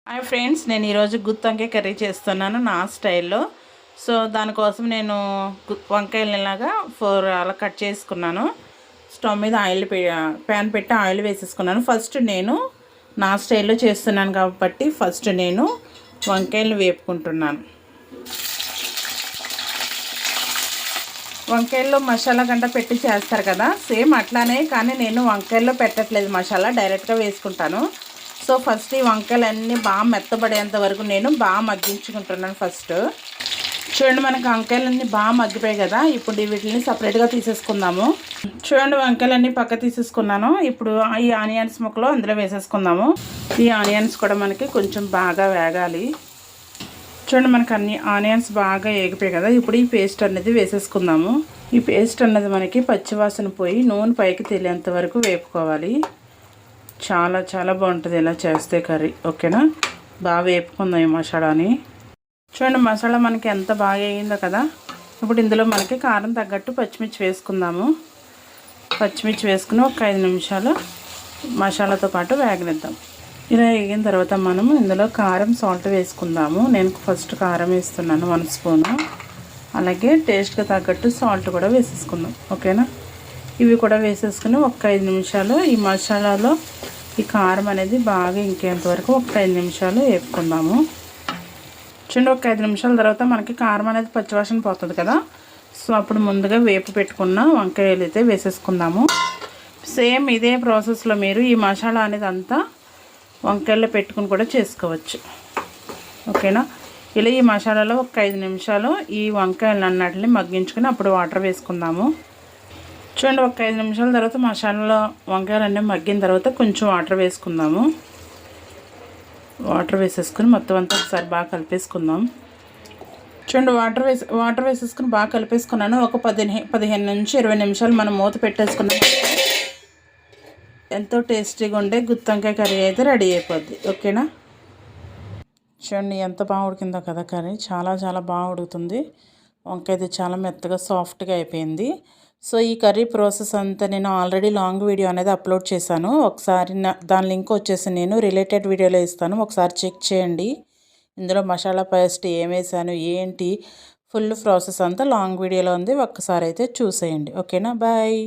Hi friends, నేను ఈరోజు గుత్తి వంకాయ కర్రీ చేస్తున్నాను నా స్టైల్లో. సో దానికోసం నేను వంకాయలు ఇలాగా 4 అలా కట్ చేసుకున్నాను. స్టవ్ మీద ప్యాన్ పెట్టి ఆయిల్ వేసేసుకున్నాను. ఫస్ట్ నేను నా స్టైల్లో చేస్తున్నాను కాబట్టి ఫస్ట్ నేను వంకాయలు వేపుకుంటున్నాను. వంకాయల్లో మసాలా గంట పెట్టి చేస్తారు కదా, సేమ్ అట్లానే, కానీ నేను వంకాయల్లో పెట్టట్లేదు మసాలా, డైరెక్ట్గా వేసుకుంటాను. సో ఫస్ట్ ఈ వంకాయలన్నీ బాగా మెత్తబడేంత వరకు నేను బాగా మగ్గించుకుంటున్నాను. ఫస్ట్ చూడండి, మనకి వంకాయలన్నీ బాగా మగ్గిపోయాయి కదా. ఇప్పుడు వీటిని సపరేట్గా తీసేసుకుందాము. చూడండి, వంకాయలన్నీ పక్క తీసేసుకున్నాను. ఇప్పుడు ఈ ఆనియన్స్ ముక్కలు అందులో వేసేసుకుందాము. ఈ ఆనియన్స్ కూడా మనకి కొంచెం బాగా వేగాలి. చూడండి, మనకి అన్ని ఆనియన్స్ బాగా వేగిపోయాయి కదా. ఇప్పుడు ఈ పేస్ట్ అనేది వేసేసుకుందాము. ఈ పేస్ట్ అన్నది మనకి పచ్చివాసన పోయి నూనె పైకి తేలేంత వరకు వేపుకోవాలి. చాలా చాలా బాగుంటుంది ఇలా చేస్తే కర్రీ. ఓకేనా, బాగా వేపుకుందాం ఈ మసాలాని. చూడండి, మసాలా మనకి ఎంత బాగా వేయిందో కదా. ఇప్పుడు ఇందులో మనకి కారం తగ్గట్టు పచ్చిమిర్చి వేసుకుందాము. పచ్చిమిర్చి వేసుకుని ఒక 5 నిమిషాలు మసాలాతో పాటు వేగనిద్దాం. ఇలా వేగిన తర్వాత మనము ఇందులో కారం, సాల్ట్ వేసుకుందాము. నేను ఫస్ట్ కారం వేస్తున్నాను 1 స్పూను. అలాగే టేస్ట్కి తగ్గట్టు సాల్ట్ కూడా వేసేసుకుందాం. ఓకేనా, ఇవి కూడా వేసేసుకుని ఒక 5 నిమిషాలు ఈ మసాలాలో ఈ కారం అనేది బాగా ఇంకేంత వరకు ఒక 5 నిమిషాలు వేపుకుందాము. చూడండి, ఒక 5 నిమిషాల తర్వాత మనకి కారం అనేది పచ్చివాసన పోతుంది కదా. సో అప్పుడు ముందుగా వేపు పెట్టుకున్న వంకాయలు అయితే వేసేసుకుందాము. సేమ్ ఇదే ప్రాసెస్లో మీరు ఈ మసాలా అనేది అంతా వంకాయల్లో పెట్టుకుని కూడా చేసుకోవచ్చు. ఓకేనా, ఇలా ఈ మసాలాలో ఒక 5 నిమిషాలు ఈ వంకాయలు అన్నిటిని మగ్గించుకుని అప్పుడు వాటర్ వేసుకుందాము. చూడండి, ఒక 5 నిమిషాల తర్వాత మసాలాలో వంకాయలు అన్నీ మగ్గిన తర్వాత కొంచెం వాటర్ వేసుకుందాము. వాటర్ వేసేసుకుని మొత్తం అంతా ఒకసారి బాగా కలిపేసుకుందాం. చూడండి, వాటర్ వేసేసుకుని బాగా కలిపేసుకున్నాను. ఒక 15 నుంచి 20 నిమిషాలు మనం మూత పెట్టేసుకున్నాం. ఎంతో టేస్టీగా ఉండే గుత్తి వంకాయ కర్రీ అయితే రెడీ అయిపోద్ది. ఓకేనా, చూడండి ఎంత బాగా ఉడికిందో కదా కర్రీ. చాలా చాలా బాగా ఉడుకుతుంది. వంకాయ అయితే చాలా మెత్తగా సాఫ్ట్గా అయిపోయింది. సో ఈ కర్రీ ప్రాసెస్ అంతా నేను ఆల్రెడీ లాంగ్ వీడియో అనేది అప్లోడ్ చేశాను. ఒకసారి దాని లింక్ వచ్చేసి నేను రిలేటెడ్ వీడియోలో ఇస్తాను, ఒకసారి చెక్ చేయండి. ఇందులో మసాలా పేస్ట్ ఏం వేసాను ఏంటి ఫుల్ ప్రాసెస్ అంతా లాంగ్ వీడియోలో ఉంది, ఒక్కసారి అయితే చూసేయండి. ఓకేనా, బాయ్.